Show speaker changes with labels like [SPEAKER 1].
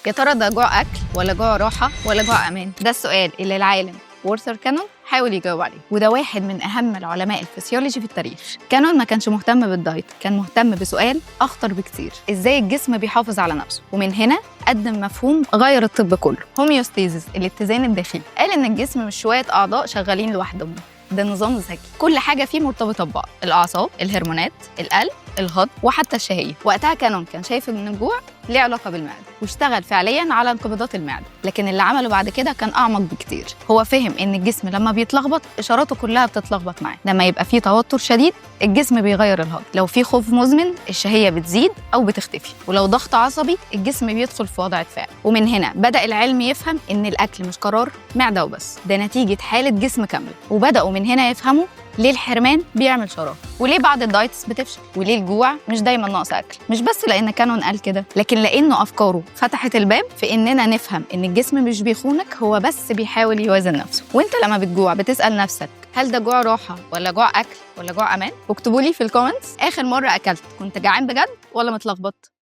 [SPEAKER 1] يا ترى ده جوع أكل ولا جوع راحة ولا جوع أمان؟ ده السؤال اللي العالم آرثر كانون حاول يجاوب عليه، وده واحد من أهم العلماء الفسيولوجي في التاريخ. كانون ما كانش مهتم بالدايت، كان مهتم بسؤال أخطر بكتير: إزاي الجسم بيحافظ على نفسه؟ ومن هنا قدم مفهوم غير الطب كله، هوميوستيزيس، الاتزان الداخلي. قال إن الجسم مش شوية أعضاء شغالين لوحدهم، ده نظام ذكي، كل حاجة فيه مرتبطة ببعض: الأعصاب، الهرمونات، القلب، الهضم، وحتى الشهية. وقتها كانون كان شايف إن الجوع ليه علاقة بالمعدة، واشتغل فعلياً على انقباضات المعدة. لكن اللي عمله بعد كده كان أعمق بكتير. هو فهم إن الجسم لما بيتلخبط إشاراته كلها بتتلخبط معاه. لما يبقى فيه توتر شديد الجسم بيغير الهضم، لو في خوف مزمن الشهية بتزيد أو بتختفي، ولو ضغط عصبي الجسم بيدخل في وضع دفاع. ومن هنا بدأ العلم يفهم إن الأكل مش قرار معدة وبس، ده نتيجة حالة جسم كاملة. وبدأوا من هنا يفهموا ليه الحرمان بيعمل شراب، وليه بعض الدايتس بتفشل، وليه الجوع مش دايما ناقص اكل. مش بس لان كانون قال كده، لكن لانه افكاره فتحت الباب في اننا نفهم ان الجسم مش بيخونك، هو بس بيحاول يوازن نفسه. وانت لما بتجوع بتسال نفسك: هل ده جوع راحه ولا جوع اكل ولا جوع امان؟ واكتبوا لي في الكومنتس اخر مره اكلت كنت جعان بجد ولا متلخبط.